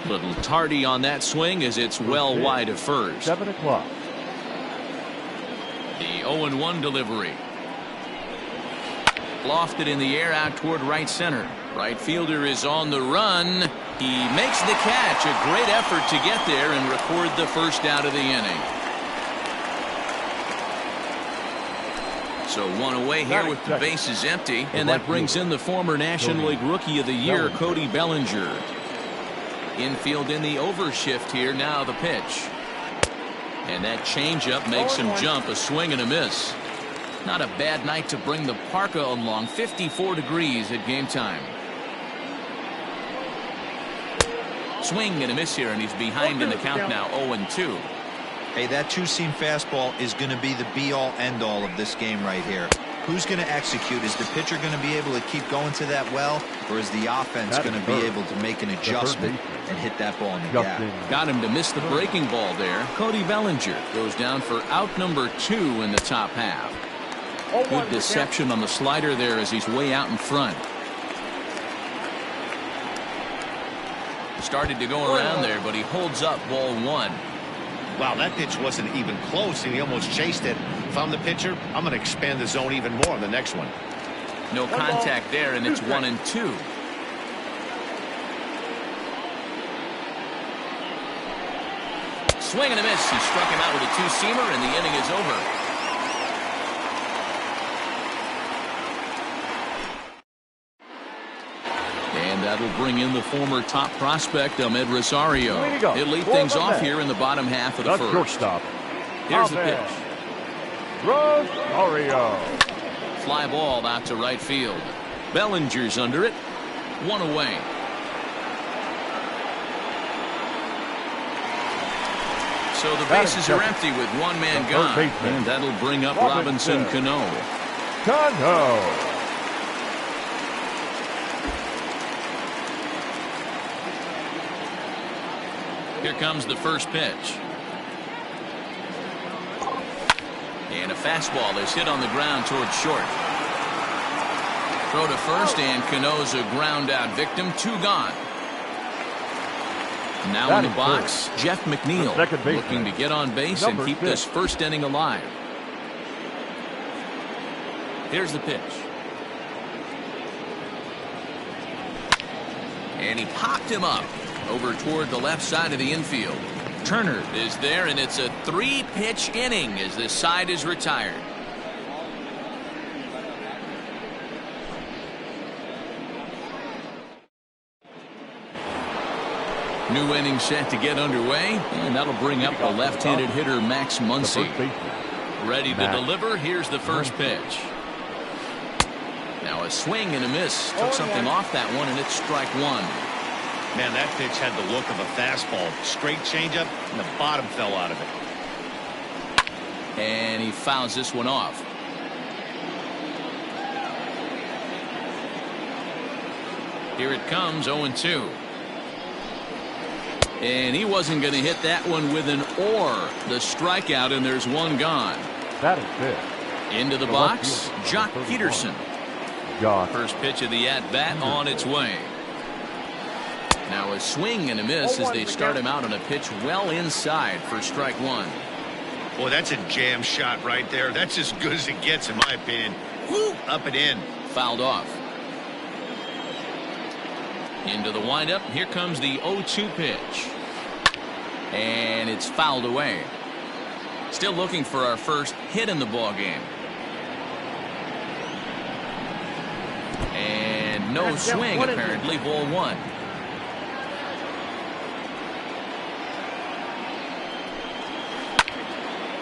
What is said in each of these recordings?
Little tardy on that swing as it's well wide of first. 7 o'clock. The 0-1 delivery. Lofted in the air out toward right center. Right fielder is on the run. He makes the catch. A great effort to get there and record the first out of the inning. So one away here with the bases empty, and that brings in the former National League Rookie of the Year, Cody Bellinger. Infield in the overshift here. Now the pitch. And that changeup makes him jump. A swing and a miss. Not a bad night to bring the parka along. 54 degrees at game time. Swing and a miss here, and he's behind in the count now. 0-2. Hey, that two-seam fastball is going to be the be-all, end-all of this game right here. Who's going to execute? Is the pitcher going to be able to keep going to that well, or is the offense going to be able to make an adjustment and hit that ball in the gap? Got him to miss the breaking ball there. Cody Bellinger goes down for out number 2 in the top half. Good deception on the slider there as he's way out in front. Started to go around there, but he holds up ball 1. Wow, that pitch wasn't even close, and he almost chased it. If I'm the pitcher, I'm going to expand the zone even more on the next one. No contact there, and it's 1-2. Swing and a miss. He struck him out with a two-seamer, and the inning is over. And that'll bring in the former top prospect, Ahmed Rosario. He'll lead things off here in the bottom half of the first. Shortstop. Here's the pitch. Rosario. Fly ball out to right field. Bellinger's under it. 1 away. So the bases are empty with 1 man gone. And that'll bring up Robinson Cano. Here comes the first pitch. And a fastball is hit on the ground towards short. Throw to first, and Cano's a ground out victim. 2 gone. Now in the box, Jeff McNeil looking to get on base and keep this first inning alive. Here's the pitch. And he popped him up over toward the left side of the infield. Turner is there, and it's a 3-pitch inning as this side is retired. New inning set to get underway, and that'll bring up the left-handed hitter Max Muncy. Ready to deliver. Here's the first pitch. Now a swing and a miss. Took something off that one, and it's strike 1. Man, that pitch had the look of a fastball. Straight changeup, and the bottom fell out of it. And he fouls this one off. Here it comes, 0-2. And he wasn't going to hit that one with an or. The strikeout, and there's 1 gone. That is it. Into the box, Jock Peterson. First pitch of the at-bat on its way. Now a swing and a miss as they start him out on a pitch well inside for strike 1. Boy, that's a jam shot right there. That's as good as it gets, in my opinion. Woo! Up and in. Fouled off. Into the windup. Here comes the 0-2 pitch. And it's fouled away. Still looking for our first hit in the ball game. And no swing, apparently. Ball 1.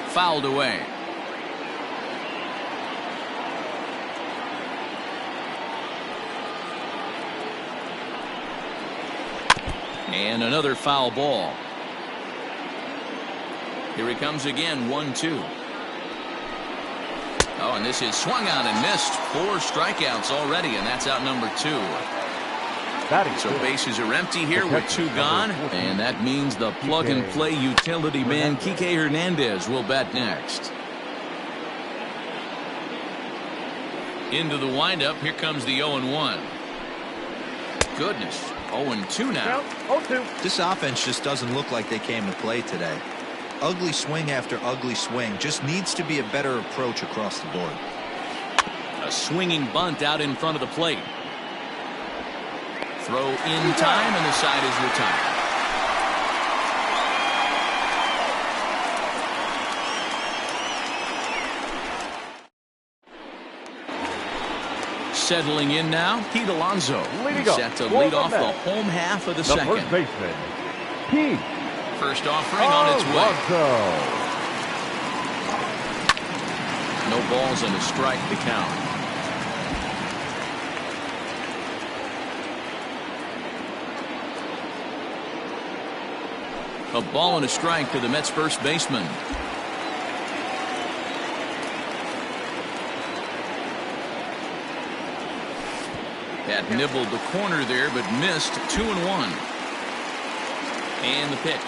Fouled away. And another foul ball. Here he comes again, 1-2. Oh, and this is swung out and missed. 4 strikeouts already, and that's out number 2. So bases are empty here with 2 gone, and that means the plug-and-play utility man Kike Hernandez will bat next. Into the windup. Here comes the 0-1. Goodness, 0-2 now. Count 0-2. This offense just doesn't look like they came to play today. Ugly swing after ugly swing. Just needs to be a better approach across the board. A swinging bunt out in front of the plate. Throw in time, and the side is retired. Settling in now, Pete Alonso. Set to lead off the home half of the second. First baseman, Pete. First offering on its way. No balls and a strike to count. A ball and a strike to the Mets first baseman. That nibbled the corner there, but missed. 2-1. And the pitch.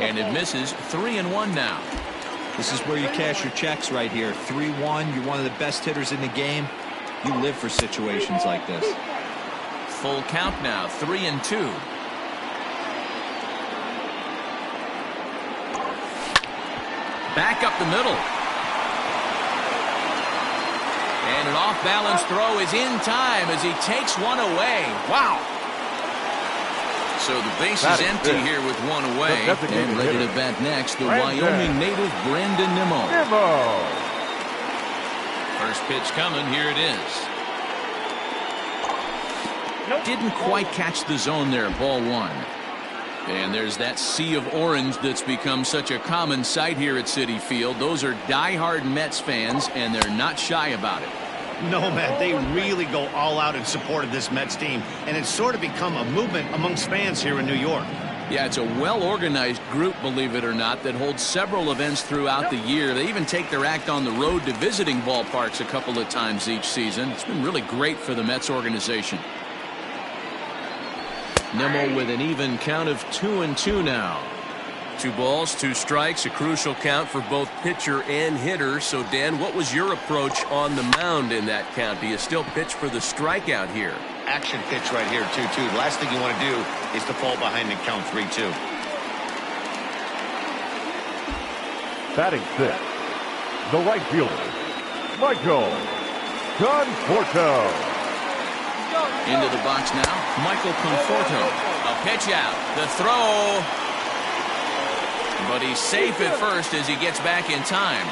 And it misses. 3-1 now. This is where you cash your checks right here. 3-1. You're one of the best hitters in the game. You live for situations like this. Full count now. 3-2. Back up the middle. And an off-balance throw is in time as he takes one away. Wow. So the base is empty here with one away. And ready to bat next, the Wyoming native Brandon Nimmo. First pitch coming. Here it is. Didn't quite catch the zone there. Ball one. And there's that sea of orange that's become such a common sight here at Citi Field. Those are diehard Mets fans, and they're not shy about it. No, man, they really go all out in support of this Mets team, and it's sort of become a movement amongst fans here in New York. Yeah, it's a well-organized group, believe it or not, that holds several events throughout the year. They even take their act on the road to visiting ballparks a couple of times each season. It's been really great for the Mets organization. Nimmo with an even count of 2-2 now. 2 balls, 2 strikes, a crucial count for both pitcher and hitter. So, Dan, what was your approach on the mound in that count? Do you still pitch for the strikeout here? Action pitch right here, 2-2. The last thing you want to do is to fall behind and count 3-2. Batting 6, the right fielder, Michael Conforto. Into the box now, Michael Conforto. A pitch out. The throw. But he's safe at first as he gets back in time.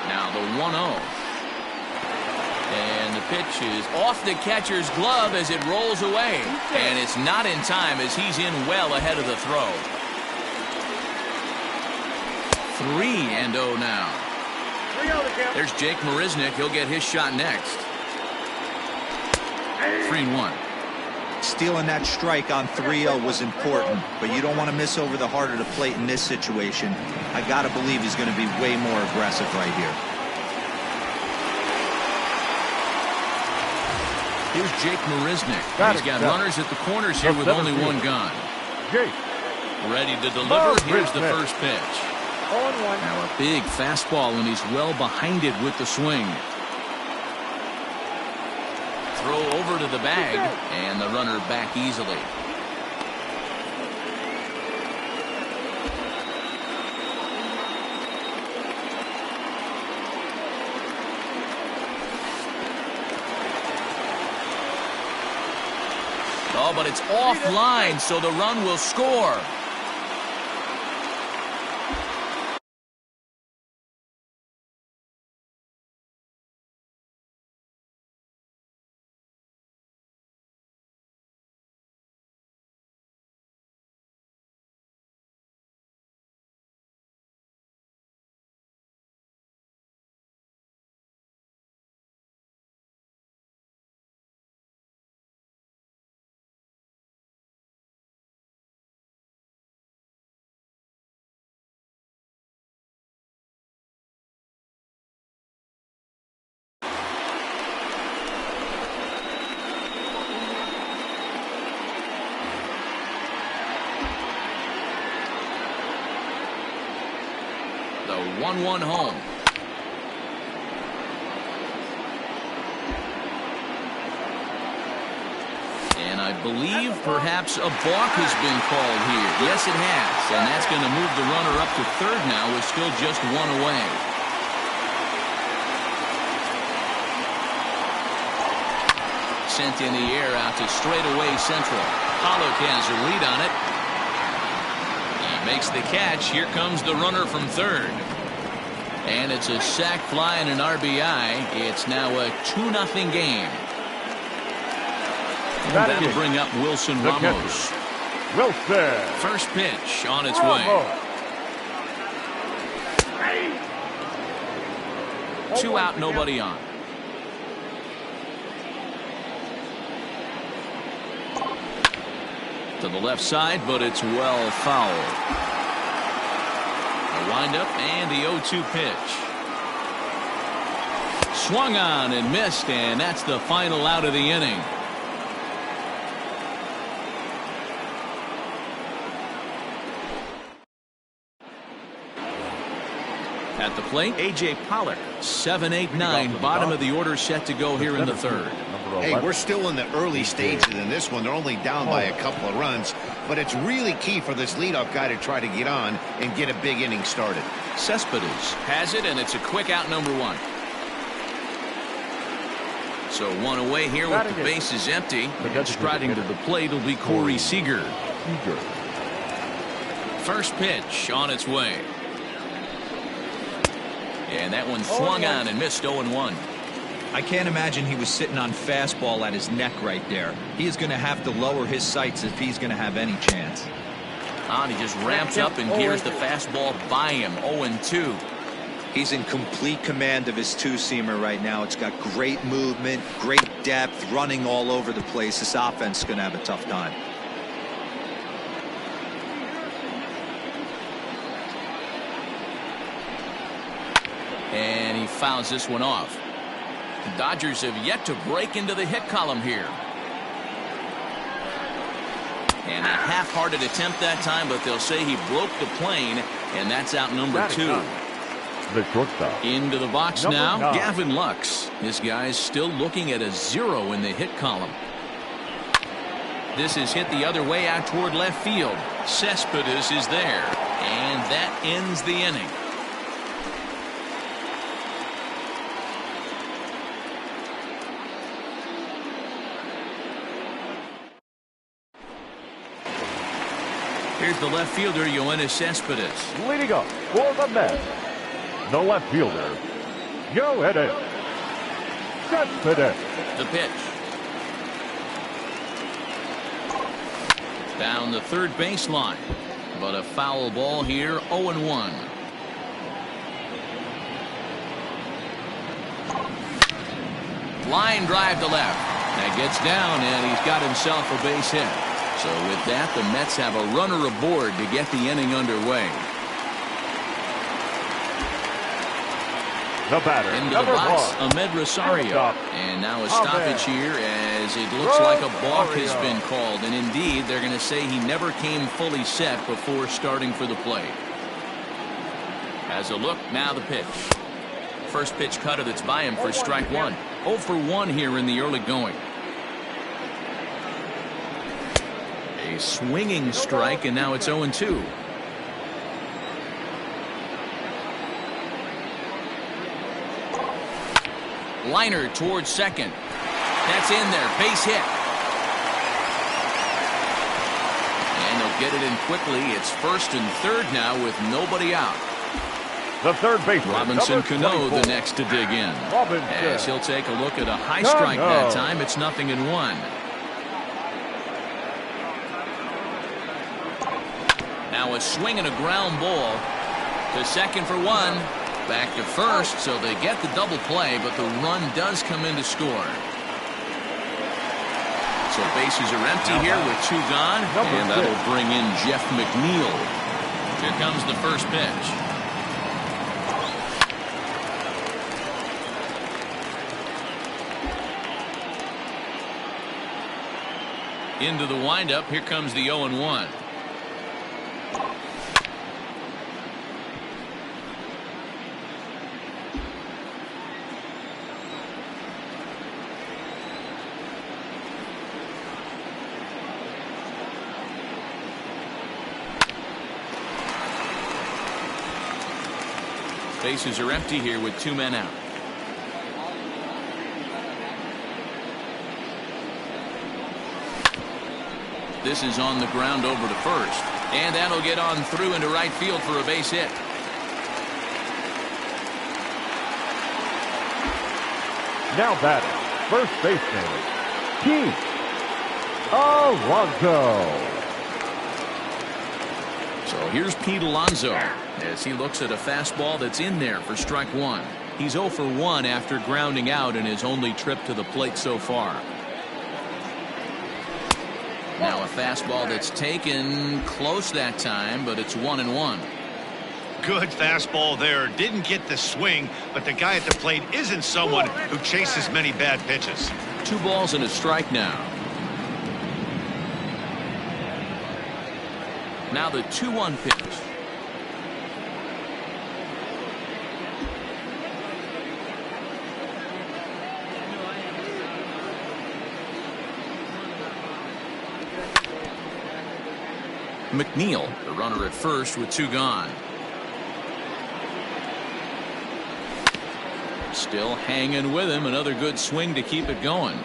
Now the 1-0. And the pitch is off the catcher's glove as it rolls away. And it's not in time as he's in well ahead of the throw. 3-0 now. There's Jake Marisnick. He'll get his shot next. 3-1. Stealing that strike on 3-0 was important, but you don't want to miss over the heart of the plate in this situation. I got to believe he's going to be way more aggressive right here. Here's Jake Marisnick. He's got runners at the corners here with only one gone. Ready to deliver. Here's the first pitch. Now a big fastball, and he's well behind it with the swing. Throw over to the bag, and the runner back easily. Oh, but it's offline, so the run will score. 1-1 home. And I believe perhaps a balk has been called here. Yes, it has. And that's going to move the runner up to third now with still just one away. Sent in the air out to straightaway central. Pollock has a lead on it. He makes the catch. Here comes the runner from third. And it's a sac fly and an RBI. It's now a 2-0 game. And that'll bring up Wilson Ramos. Wilson. First pitch on its way. 2 out, nobody on. To the left side, but it's well fouled. A windup and the 0-2 pitch. Swung on and missed, and that's the final out of the inning. At the plate, A.J. Pollock, 7-8-9, bottom of the order set to go here in the third. Hey, we're still in the early stages in this one. They're only down by a couple of runs, but it's really key for this leadoff guy to try to get on and get a big inning started. Cespedes has it, and it's a quick out, number 1. So 1 away here with the bases empty. And striding to the plate will be Corey Seager. First pitch on its way. And that one swung on and missed. 0-1. I can't imagine he was sitting on fastball at his neck right there. He is going to have to lower his sights if he's going to have any chance. He just ramps up and gears the fastball by him. 0-2. He's in complete command of his two-seamer right now. It's got great movement, great depth, running all over the place. This offense is going to have a tough time. And he fouls this one off. The Dodgers have yet to break into the hit column here. And a half-hearted attempt that time, but they'll say he broke the plane, and that's out number 2. The shortstop. Into the box now, Gavin Lux. This guy's still looking at a 0 in the hit column. This is hit the other way out toward left field. Cespedes is there, and that ends the inning. Here's the left fielder, Yoenis Cespedes. Leading up for the Mets, the left fielder, Yoenis Cespedes. The pitch. Down the third baseline. But a foul ball here, 0-1. Line drive to left. That gets down, and he's got himself a base hit. So with that, the Mets have a runner aboard to get the inning underway. The batter, into the box, Ahmed Rosario. And now a stoppage here as it looks like a balk has been called. And indeed, they're going to say he never came fully set before starting for the plate. As a look, now the pitch. First pitch cutter that's by him for strike 1. 0 for 1 here in the early going. A swinging strike, and now it's 0-2. Liner towards second. That's in there. Base hit. And they'll get it in quickly. It's first and third now with nobody out. The third baseman, Robinson Cano, the next to dig in. As he'll take a look at a high strike that time. It's 0-1. Now a swing and a ground ball to second for 1. Back to first, so they get the double play, but the run does come in to score. So bases are empty here with 2 gone, and that'll bring in Jeff McNeil. Here comes the first pitch. Into the windup, here comes the 0-1. Bases are empty here with 2 men out. This is on the ground over to first. And that'll get on through into right field for a base hit. Now batting, first baseman, Keith Alonso. So here's Pete Alonso as he looks at a fastball that's in there for strike one. He's 0 for 1 after grounding out in his only trip to the plate so far. Now a fastball that's taken close that time, but it's 1-1. Good fastball there. Didn't get the swing, but the guy at the plate isn't someone who chases many bad pitches. 2 balls and a strike now. Now the 2-1 pitch. McNeil, the runner at first with 2 gone. Still hanging with him. Another good swing to keep it going.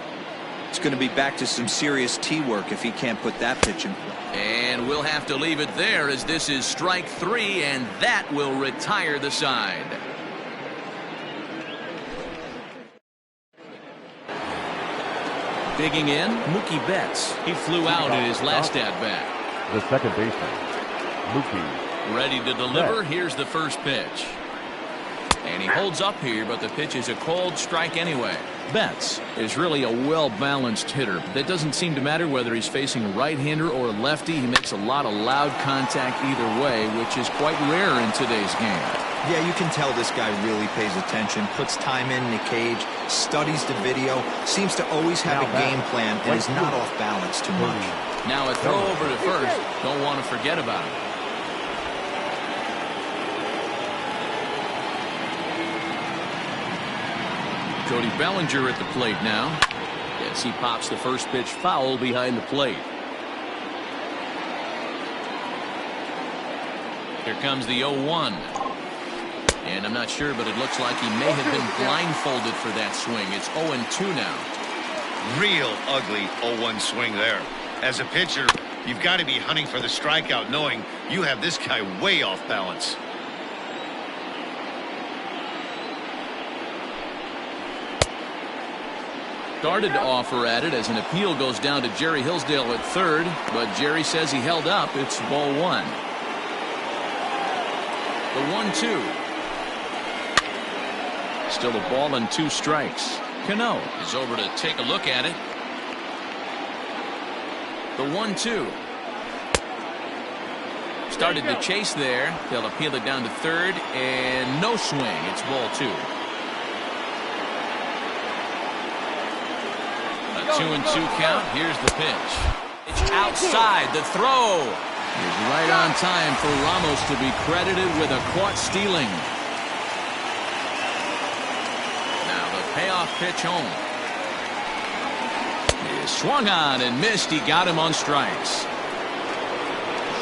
It's going to be back to some serious tee work if he can't put that pitch in play. And we'll have to leave it there as this is strike 3, and that will retire the side. Digging in, Mookie Betts. He flew out in his last at-bat. The second baseman, Mookie. Ready to deliver. Here's the first pitch. And he holds up here, but the pitch is a cold strike anyway. Betts is really a well-balanced hitter. That doesn't seem to matter whether he's facing a right-hander or a lefty. He makes a lot of loud contact either way, which is quite rare in today's game. Yeah, you can tell this guy really pays attention, puts time in the cage, studies the video, seems to always have a game plan, and is not off balance too much. Now a throw over to first. Don't want to forget about it. Cody Bellinger at the plate now. Yes, he pops the first pitch foul behind the plate. Here comes the 0-1. And I'm not sure, but it looks like he may have been blindfolded for that swing. It's 0-2 now. Real ugly 0-1 swing there. As a pitcher, you've got to be hunting for the strikeout, knowing you have this guy way off balance. Started to offer at it as an appeal goes down to Jerry Hillsdale at third, but Jerry says he held up. It's ball 1. The 1-2. Still a ball and 2 strikes. Cano is over to take a look at it. The 1-2. Started to chase there. They'll appeal it down to third, and no swing. It's ball 2. A 2-2 count. Here's the pitch. It's outside. The throw is right on time for Ramos to be credited with a caught stealing. Now the payoff pitch home. He is swung on and missed. He got him on strikes.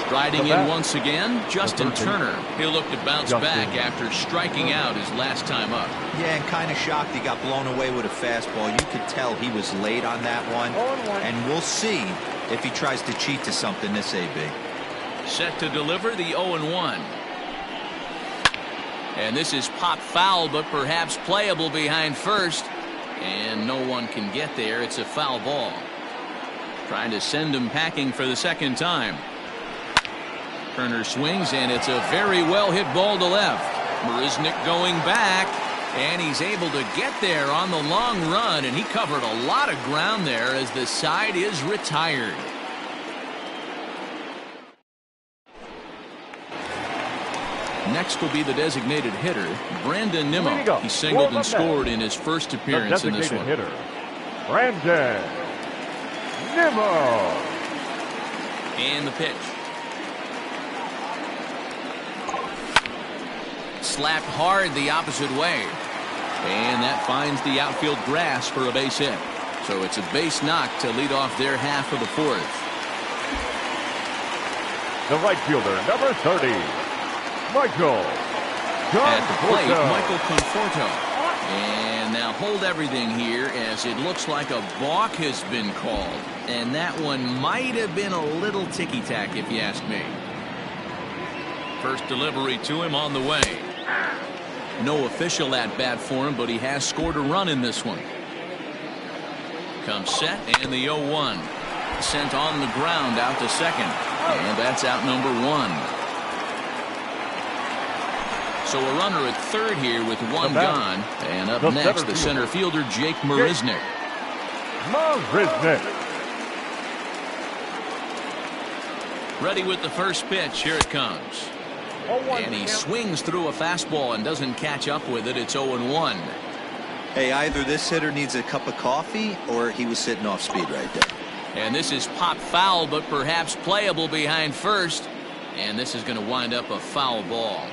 Striding in once again, Justin Turner. He'll look to bounce back after striking out his last time up. Yeah, and kind of shocked he got blown away with a fastball. You could tell he was late on that one. And we'll see if he tries to cheat to something this AB. Set to deliver the 0-1. And this is pop foul, but perhaps playable behind first. And no one can get there. It's a foul ball. Trying to send him packing for the second time. Turner swings, and it's a very well hit ball to left. Marisnick going back, and he's able to get there on the long run, and he covered a lot of ground there as the side is retired. Next will be the designated hitter, Brandon Nimmo. He singled and scored in his first appearance in this one. Hitter, Brandon Nimmo. And the pitch. Slapped hard the opposite way. And that finds the outfield grass for a base hit. So it's a base knock to lead off their half of the fourth. The right fielder, number 30, Michael At the plate, Michael Conforto. And now hold everything here, as it looks like a balk has been called. And that one might have been a little ticky-tack, if you ask me. First delivery to him on the way. No official at-bat for him, but he has scored a run in this one. Comes set, and the 0-1. Sent on the ground out to second. And that's out number 1. So a runner at third here with one gone. And up next, the center fielder, Jake Marisnick. Ready with the first pitch. Here it comes. And he swings through a fastball and doesn't catch up with it. It's 0-1. Hey, either this hitter needs a cup of coffee or he was sitting off speed right there. And this is pop foul, but perhaps playable behind first. And this is going to wind up a foul ball.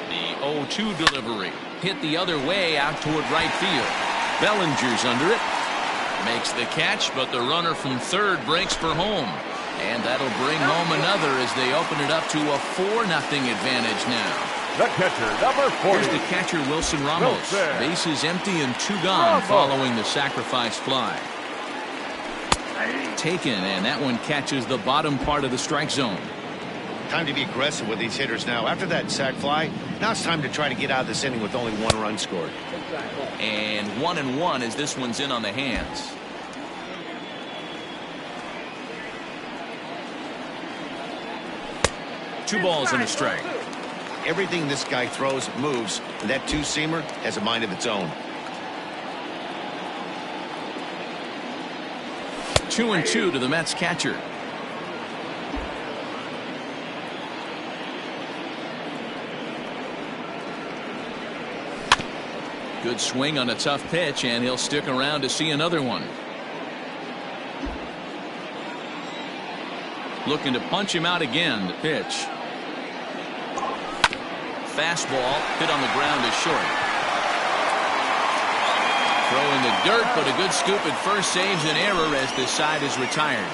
The 0-2 delivery. Hit the other way out toward right field. Bellinger's under it. Makes the catch, but the runner from third breaks for home. And that'll bring home another as they open it up to a 4-0 advantage now. The catcher, number 40. Here's the catcher, Wilson Ramos. Bases empty and 2 gone following the sacrifice fly. Taken, and that one catches the bottom part of the strike zone. Time to be aggressive with these hitters now. After that sac fly, now it's time to try to get out of this inning with only 1 run scored. And 1-1 as this one's in on the hands. Two balls and a strike. Everything this guy throws moves, and that two-seamer has a mind of its own. 2-2 to the Mets catcher. Good swing on a tough pitch, and he'll stick around to see another one. Looking to punch him out again. The pitch. Fastball hit on the ground is short. Throw in the dirt, but a good scoop at first saves an error as this side is retired.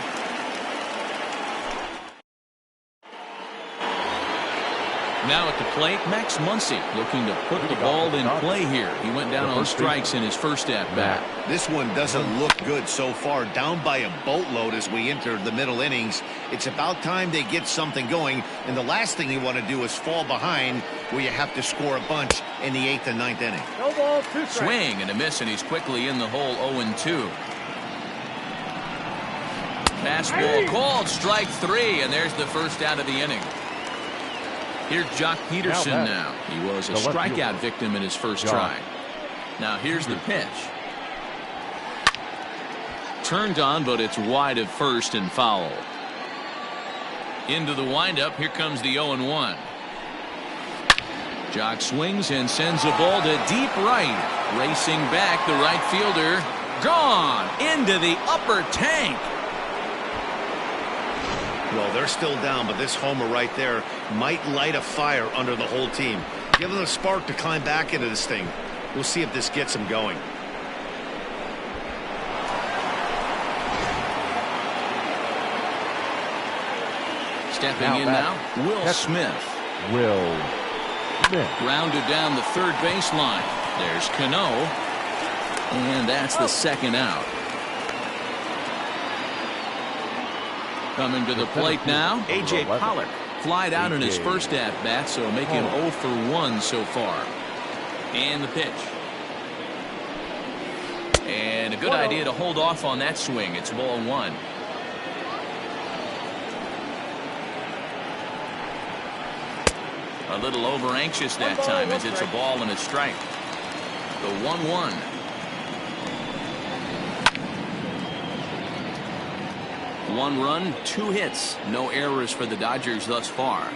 Now at the plate, Max Muncy looking to put the ball in play here. He went down on strikes in his first at-bat. This one doesn't look good so far. Down by a boatload as we enter the middle innings. It's about time they get something going. And the last thing you want to do is fall behind where you have to score a bunch in the 8th and 9th inning. No ball, 2 strikes. Swing and a miss, and he's quickly in the hole. 0-2. Fastball called, strike 3, and there's the first out of the inning. Here's Jock Peterson now. He was a strikeout victim in his first try. Now here's the pitch. Turned on, but it's wide of first and foul. Into the windup. Here comes the 0-1. Jock swings and sends a ball to deep right. Racing back, the right fielder. Gone into the upper tank. Well, they're still down, but this homer right there might light a fire under the whole team. Give them a spark to climb back into this thing. We'll see if this gets them going. Stepping in now, Will Smith. Will Smith. Grounded down the third baseline. There's Cano. And that's the second out. Coming to the plate now, A.J. Pollock. Flied out in his first at-bat, so make him 0 for 1 so far. And the pitch. And a good idea to hold off on that swing. It's ball 1. A little over anxious that time as it's a ball and a strike. The 1-1. One run, 2 hits, no errors for the Dodgers thus far.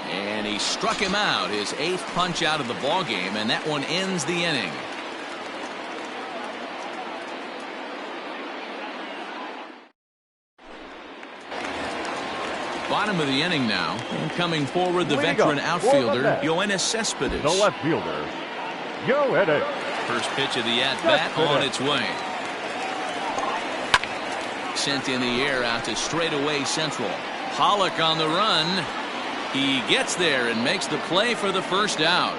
And he struck him out, his 8th punch out of the ball game, and that one ends the inning. Bottom of the inning now, and coming forward the veteran outfielder Yoenis Cespedes. The left fielder, Yoenis. First pitch of the at-bat on its way. sent in the air out to straightaway central. Pollock on the run. He gets there and makes the play for the first out.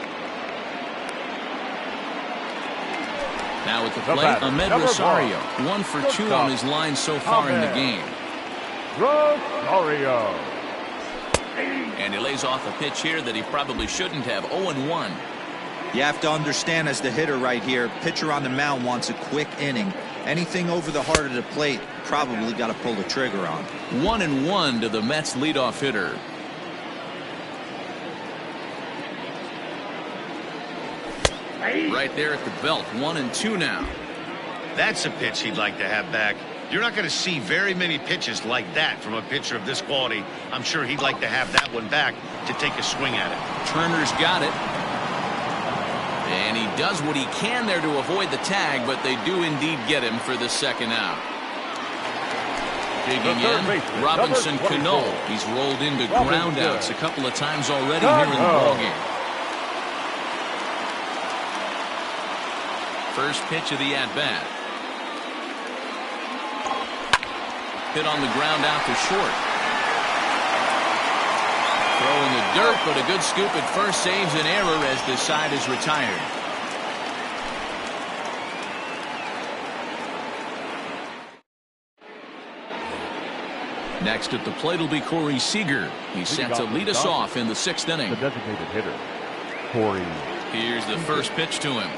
Now with the plate, Ahmed Rosario. 1 for 2 on his line so far in the game. Rosario. And he lays off a pitch here that he probably shouldn't have. 0-1. You have to understand, as the hitter right here, pitcher on the mound wants a quick inning. Anything over the heart of the plate, probably got to pull the trigger on. 1-1 to the Mets leadoff hitter. Right there at the belt. 1-2 now. That's a pitch he'd like to have back. You're not going to see very many pitches like that from a pitcher of this quality. I'm sure he'd like to have that one back to take a swing at it. Turner's got it. And he does what he can there to avoid the tag, but they do indeed get him for the second out. Digging in, Robinson Cano. He's rolled into groundouts a couple of times already here in the ballgame. First pitch of the at-bat. Hit on the ground out to short. Throw in the dirt, but a good scoop at first saves an error as the side is retired. Next at the plate will be Corey Seager. He's set to lead us off in the 6th inning. The designated hitter, Corey. Here's the first pitch to him.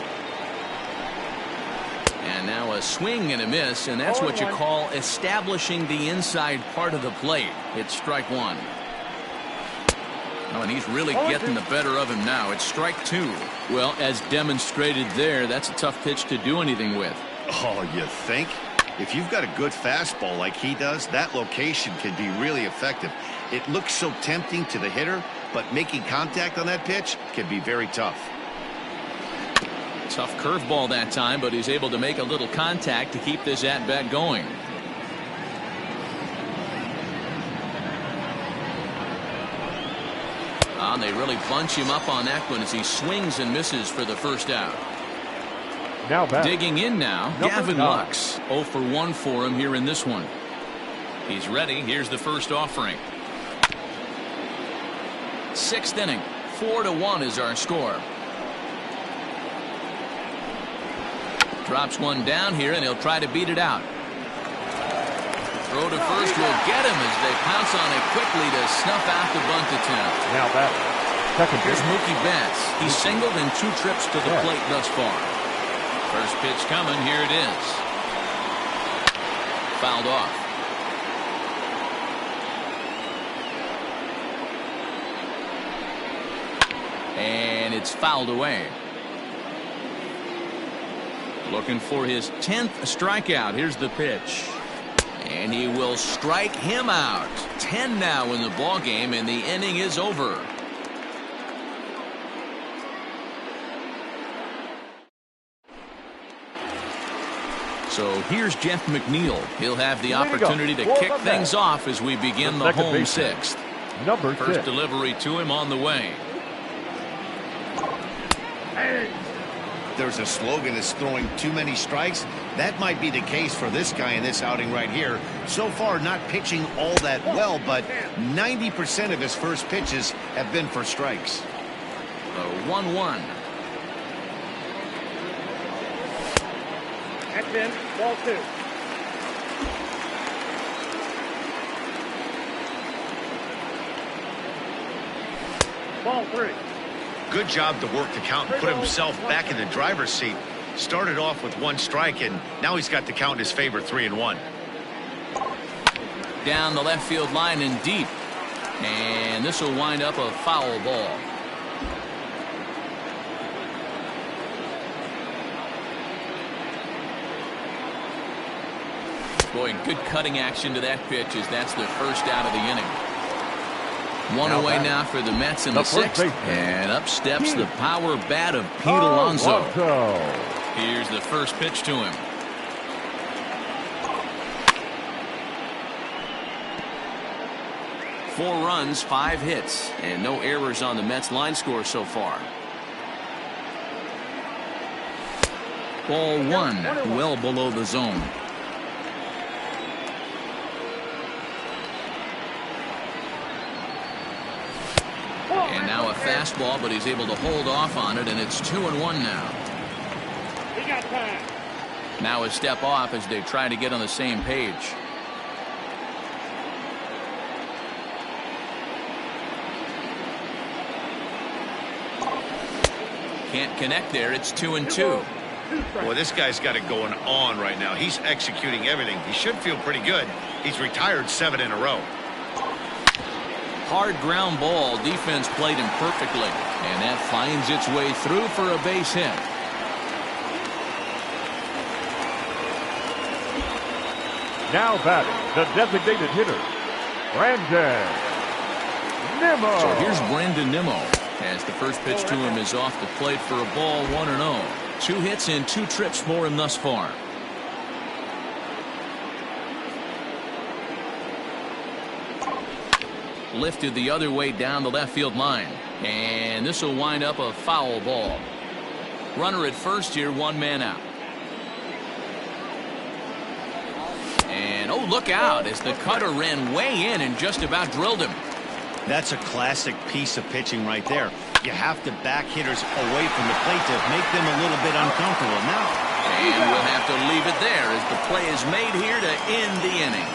And now a swing and a miss, and that's what you call establishing the inside part of the plate. It's strike 1. Oh, and he's really getting the better of him now. It's strike 2. Well, as demonstrated there, that's a tough pitch to do anything with. Oh, you think? If you've got a good fastball like he does, that location can be really effective. It looks so tempting to the hitter, but making contact on that pitch can be very tough. Tough curveball that time, but he's able to make a little contact to keep this at-bat going. And they really bunch him up on that one as he swings and misses for the first out. Now back. Digging in now, Gavin Lux. 0 for 1 for him here in this one. He's ready. Here's the first offering. 6th inning. 4-1 is our score. Drops one down here, and he'll try to beat it out. Throw to first will get him as they pounce on it quickly to snuff out the bunt attempt. Now back. Second. Here's Mookie Betts. He's singled in 2 trips to the plate thus far. First pitch coming. Here it is. Fouled off. And it's fouled away. Looking for his 10th strikeout. Here's the pitch. And he will strike him out. 10 now in the ball game, and the inning is over. So here's Jeff McNeil. He'll have the opportunity to kick things off as we begin the home 6th. Number 6. First delivery to him on the way. There's a slogan that's throwing too many strikes. That might be the case for this guy in this outing right here. So far, not pitching all that well, but 90% of his first pitches have been for strikes. The 1-1. That's in. Ball 2. Ball 3. Good job to work the count and put himself back in the driver's seat. Started off with 1 strike, and now he's got the count in his favor, 3-1. Down the left field line and deep. And this will wind up a foul ball. Boy, good cutting action to that pitch as that's the first out of the inning. One away now for the Mets in the 6th. And up steps the power bat of Pete Alonso. Here's the first pitch to him. Four runs, 5 hits, and no errors on the Mets line score so far. Ball 1, well below the zone. And now a fastball, but he's able to hold off on it, and it's 2-1 now. We got time. Now a step off as they try to get on the same page. Can't connect there. It's 2-2. Well, this guy's got it going on right now. He's executing everything. He should feel pretty good. He's retired 7 in a row. Hard ground ball. Defense played him perfectly. And that finds its way through for a base hit. Now batting, the designated hitter, Brandon Nimmo. So here's Brandon Nimmo as the first pitch to him is off the plate for a ball, 1-0. 2 hits and 2 trips for him thus far. Lifted the other way down the left field line. And this will wind up a foul ball. Runner at first here, 1 man out. And oh, look out as the cutter ran way in and just about drilled him. That's a classic piece of pitching right there. You have to back hitters away from the plate to make them a little bit uncomfortable. Now, and we'll have to leave it there as the play is made here to end the inning.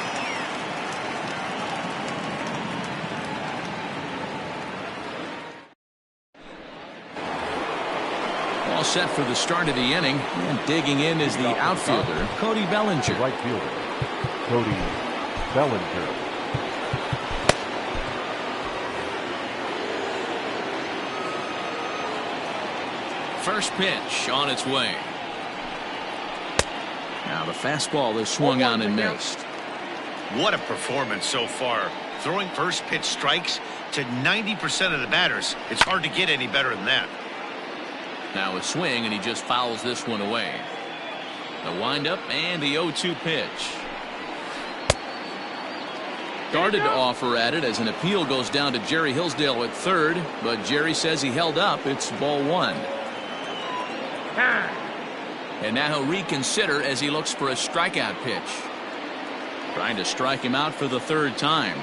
All set for the start of the inning, and digging in is the outfielder, Cody Bellinger. Right fielder, Cody Bellinger. First pitch on its way. Now the fastball is swung on and missed. what a performance so far. Throwing first pitch strikes to 90% of the batters. It's hard to get any better than that. Now a swing, and he just fouls this one away. The windup and the 0-2 pitch. Started to offer at it as an appeal goes down to Jerry Hillsdale at third, but Jerry says he held up. It's ball 1. And now he'll reconsider as he looks for a strikeout pitch. Trying to strike him out for the 3rd time.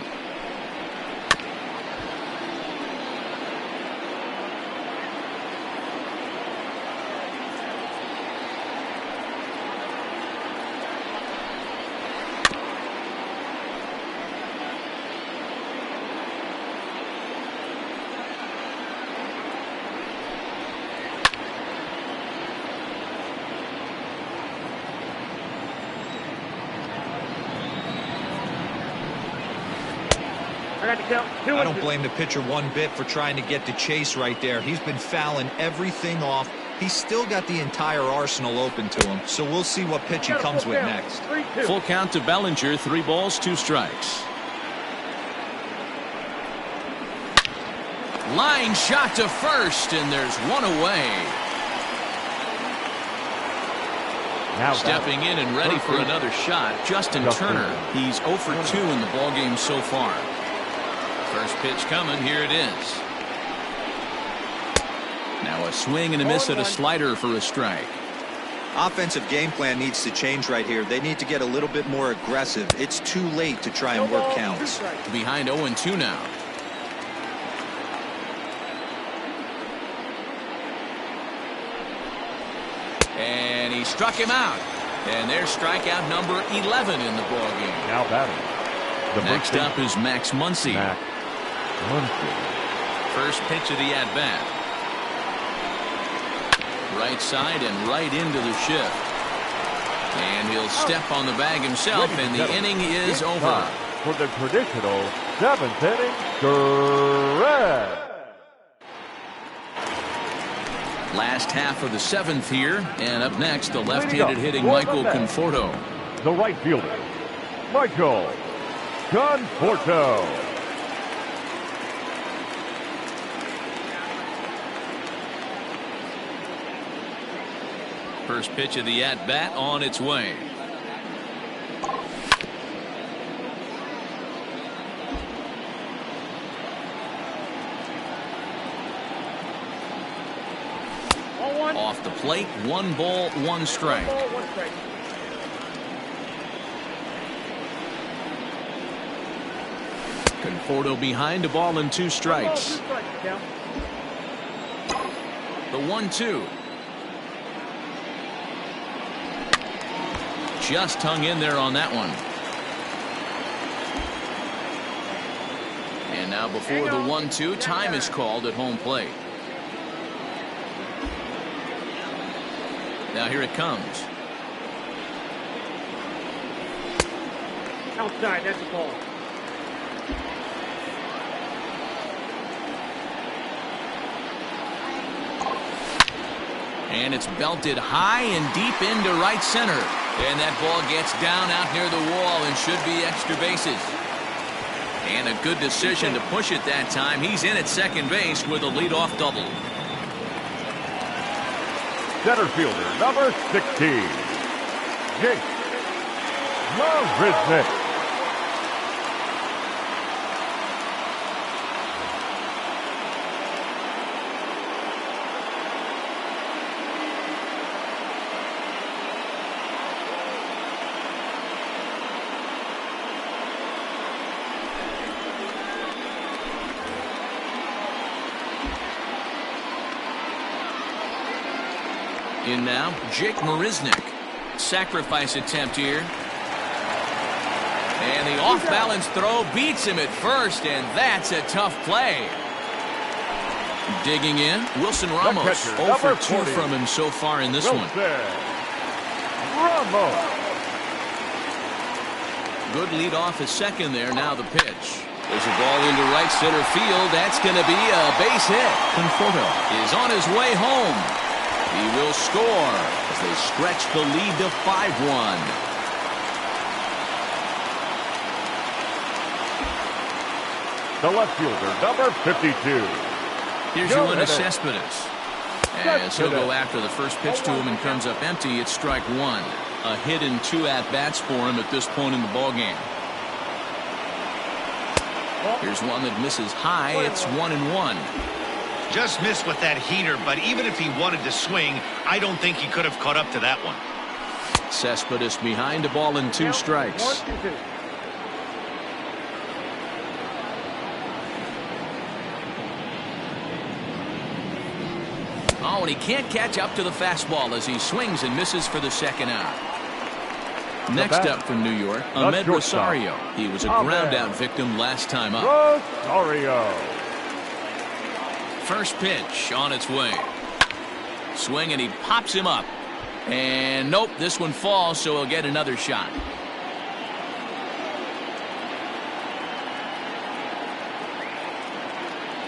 I don't blame the pitcher one bit for trying to get the chase right there. He's been fouling everything off. He's still got the entire arsenal open to him, so we'll see what pitch he comes with next. Full count to Bellinger, 3 balls, 2 strikes. Line shot to first, and there's 1 away. Now stepping in and ready for another shot, Justin Turner. He's 0 for 2 in the ballgame so far. First pitch coming, here it is. Now a swing and a miss at a slider for a strike. Offensive game plan needs to change right here. They need to get a little bit more aggressive. It's too late to try and work counts. Behind 0-2 now. And he struck him out. And there's strikeout number 11 in the ballgame. Now batting. Next up is Max Muncy. First pitch of the at-bat. Right side and right into the shift. And he'll step on the bag himself, and the inning is over. For the traditional 7th inning, correct. Last half of the 7th here, and up next, the left-handed hitting Michael Conforto. The right fielder, Michael Conforto. First pitch of the at-bat on its way. Off the plate, 1 ball, 1 strike. Conforto behind a ball and 2 strikes. The 1-2. Just hung in there on that one. And now before the 1-2, time is called at home plate. Now here it comes. Outside, that's a ball. And it's belted high and deep into right center. And that ball gets down out near the wall and should be extra bases. And a good decision to push it that time. He's in at second base with a leadoff double. Center fielder, number 16, Jake Marisnick. In now, Jake Marisnick. Sacrifice attempt here. And the off-balance throw beats him at first, and that's a tough play. Digging in, Wilson Ramos. 0 for 2 from him so far in this one. Ramos. Good lead off at second there. Now the pitch. There's a ball into right center field. That's going to be a base hit. Conforto is on his way home. He will score as they stretch the lead to 5-1. The left fielder, number 52. Here's Yoenis Cespedes. As he'll go after the first pitch to him and comes up empty. It's strike 1. A hit and 2 at-bats for him at this point in the ballgame. Here's one that misses high. It's 1-1. Just missed with that heater, but even if he wanted to swing, I don't think he could have caught up to that one. Cespedes behind a ball and 2 strikes. Oh, and he can't catch up to the fastball as he swings and misses for the second out. Next up from New York, Ahmed Rosario. He was a ground-out victim last time up. Rosario. First pitch on its way. Swing, and he pops him up. And nope, this one falls, so he'll get another shot.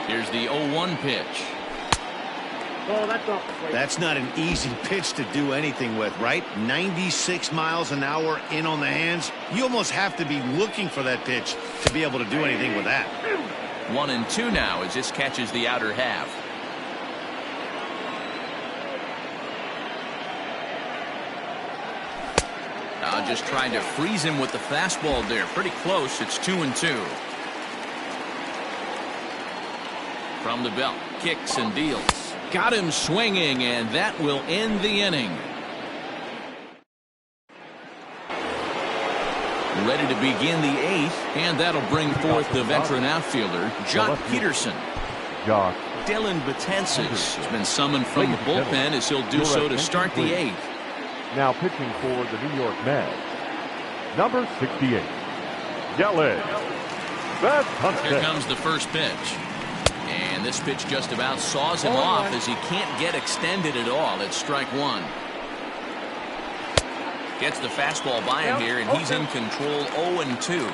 Here's the 0-1 pitch. Oh, that's off the plate. That's not an easy pitch to do anything with, right? 96 miles an hour in on the hands. You almost have to be looking for that pitch to be able to do anything with that. 1-2 now as this catches the outer half. Just trying to freeze him with the fastball there. Pretty close. It's 2-2. From the belt, kicks and deals. Got him swinging, and that will end the inning. Ready to begin the 8th, and that'll bring forth the veteran outfielder, Jock Peterson. Dylan Betances has been summoned from the bullpen as he'll do so to start the 8th. Now pitching for the New York Mets, number 68, Dylan Betances. Here comes the first pitch. And this pitch just about saws him off as he can't get extended at all. It's strike 1. Gets the fastball by him here, and he's in control. 0-2.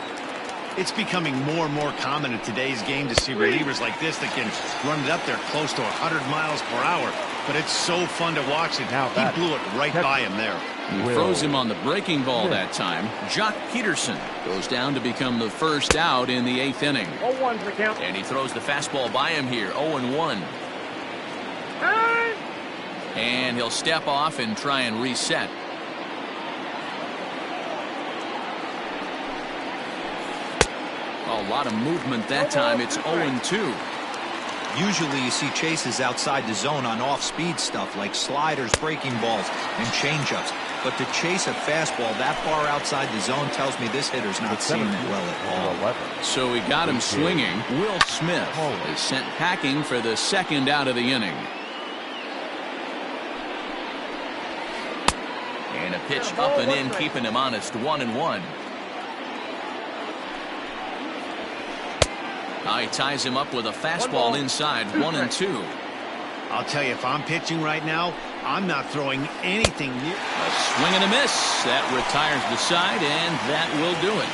It's becoming more and more common in today's game to see relievers like this that can run it up there close to 100 miles per hour. But it's so fun to watch it. Now he blew it right by him there. He froze him on the breaking ball that time. Jock Peterson goes down to become the first out in the 8th inning. 0-1's the count. And he throws the fastball by him here. 0-1. And he'll step off and try and reset. A lot of movement that time. It's 0-2. Usually you see chases outside the zone on off-speed stuff like sliders, breaking balls, and changeups. but to chase a fastball that far outside the zone tells me this hitter's not seeing it well at all. So he got him swinging. Will Smith is sent packing for the second out of the inning. And a pitch up and in, keeping him honest, 1-1. Now he ties him up with a fastball inside, 1-2. I'll tell you, if I'm pitching right now, I'm not throwing anything near. A swing and a miss. That retires the side, and that will do it.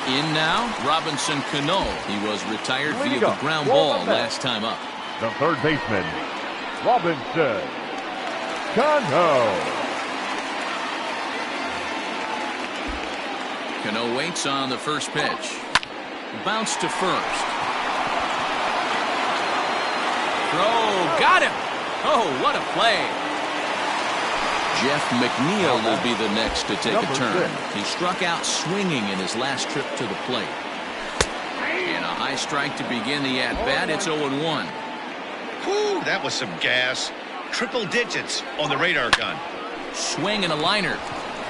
In now, Robinson Cano. He was retired via the ground ball last time up. The third baseman, Robinson Cano. Cano waits on the first pitch. Bounce to first. Throw, got him. Oh, what a play. Jeff McNeil will be the next to take a turn. He struck out swinging in his last trip to the plate. And a high strike to begin the at-bat. It's 0-1. Whew, that was some gas. Triple digits on the radar gun. Swing and a liner.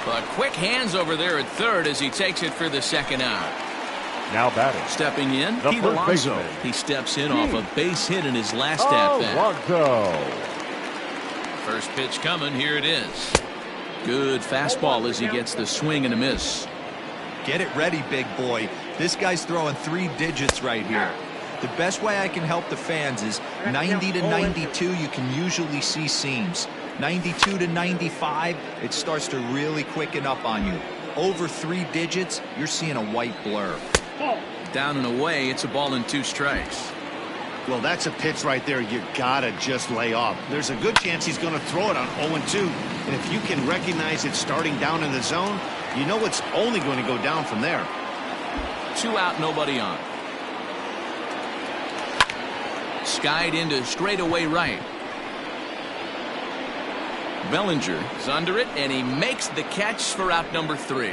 But quick hands over there at third as he takes it for the second out. Now batting. Stepping in, the Pete first Alonso. baseman. He steps in off a base hit in his last at-bat. Alonso. First pitch coming. Here it is. Good fastball as he gets the swing and a miss. Get it ready, big boy. This guy's throwing 3 digits right here. The best way I can help the fans is 90 to 92, you can usually see seams. 92 to 95, it starts to really quicken up on you. Over 3 digits, you're seeing a white blur. Down and away, it's a ball and 2 strikes. Well, that's a pitch right there you gotta just lay off. There's a good chance he's going to throw it on 0-2. And if you can recognize it starting down in the zone, you know it's only going to go down from there. 2 out, nobody on. Skied into straightaway right. Bellinger is under it, and he makes the catch for out number 3.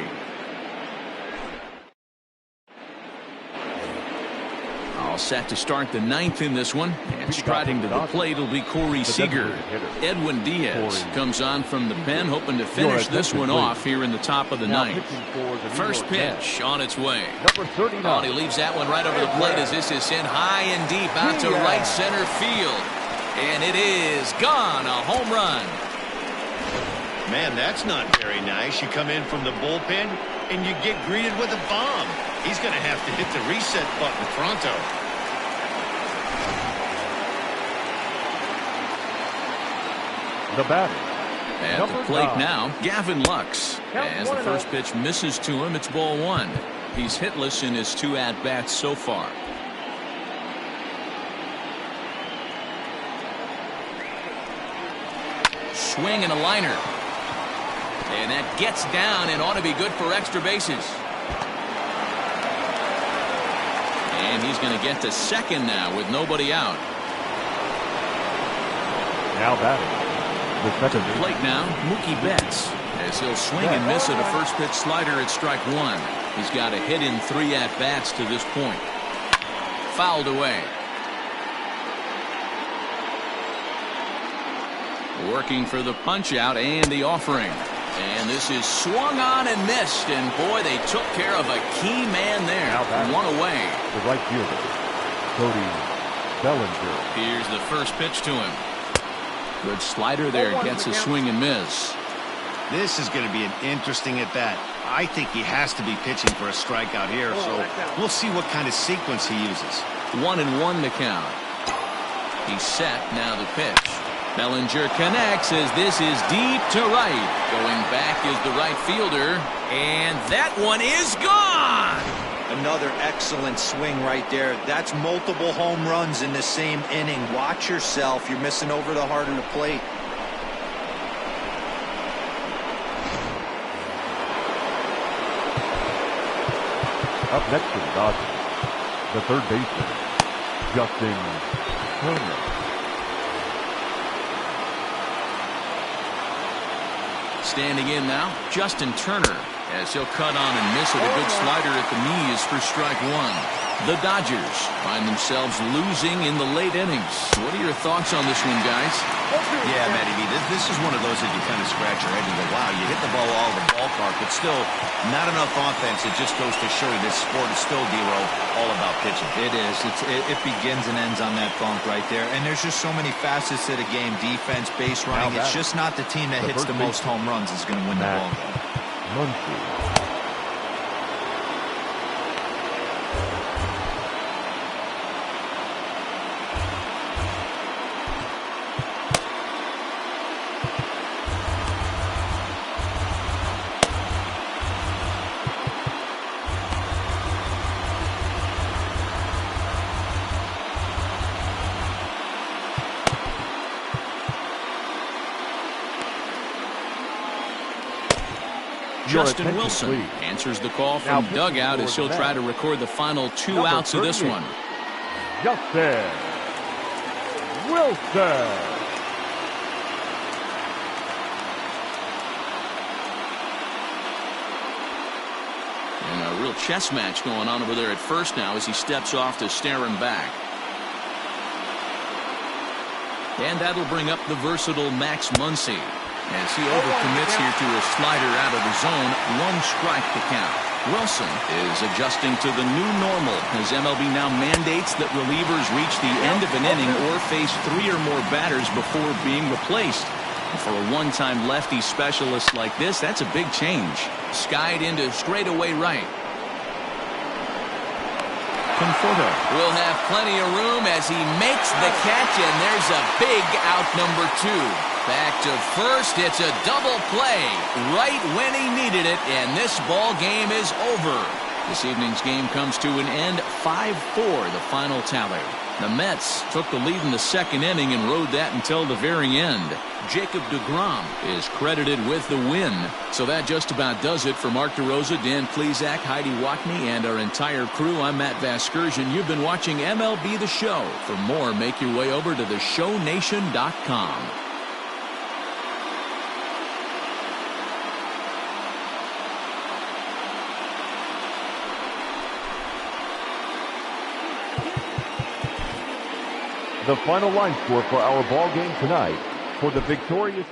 All set to start the 9th in this one, and striding to the plate will be Corey Seager. Edwin Diaz comes on from the pen, hoping to finish this one off here in the top of the 9th. First pitch on its way. Oh, and he leaves that one right over the plate as this is sent high and deep out to right center field. And it is gone, a home run. Man, that's not very nice. You come in from the bullpen and you get greeted with a bomb. He's going to have to hit the reset button pronto. The batter. At the plate now, Gavin Lux. As the first pitch misses to him, it's ball 1. He's hitless in his 2 at-bats so far. Swing and a liner. And that gets down and ought to be good for extra bases. And he's going to get to second now with nobody out. Now batting. The second plate now, Mookie Betts, as he'll swing and miss at a first pitch slider at strike 1. He's got a hit in 3 at-bats to this point. Fouled away. Working for the punch out and the offering. And this is swung on and missed, and boy, they took care of a key man there. One away. The right fielder, Cody Bellinger. Here's the first pitch to him. Good slider there, gets a swing and miss. This is going to be an interesting at bat. I think he has to be pitching for a strikeout here, so we'll see what kind of sequence he uses. 1-1 to count. He's set, now the pitch. Bellinger connects as this is deep to right. Going back is the right fielder, and that one is gone. Another excellent swing right there. That's multiple home runs in the same inning. Watch yourself. You're missing over the heart of the plate. Up next to the Dodgers, the third baseman, Justin Turner. Standing in now, Justin Turner, as he'll cut on and miss with a good slider at the knees for strike 1. The Dodgers find themselves losing in the late innings. What are your thoughts on this one, guys? Yeah, Matty B, this is one of those that you kind of scratch your head and go, wow, you hit the ball all over the ballpark, but still not enough offense. It just goes to show you this sport is still, D-Row, all about pitching. It is. It begins and ends on that bump right there. And there's just so many facets to the game. Defense, base running. It's just not the team that hits the most home runs is going to win the ball game. Justin Wilson answers the call from dugout as he'll try to record the final 2 outs of this one. Justin Wilson. And a real chess match going on over there at first now as he steps off to stare him back. And that'll bring up the versatile Max Muncy. As he overcommits here to a slider out of the zone, 1 strike to count. Wilson is adjusting to the new normal as MLB now mandates that relievers reach the end of an inning or face 3 or more batters before being replaced. For a one-time lefty specialist like this, that's a big change. Skied into straightaway right. Conforto will have plenty of room as he makes the catch, and there's a big out number 2. Back to first. It's a double play right when he needed it, and this ball game is over. This evening's game comes to an end, 5-4, the final tally. The Mets took the lead in the 2nd inning and rode that until the very end. Jacob deGrom is credited with the win. So that just about does it for Mark DeRosa, Dan Plesac, Heidi Wackney, and our entire crew. I'm Matt Vasgersian. You've been watching MLB The Show. For more, make your way over to theshownation.com. The final line score for our ball game tonight for the victorious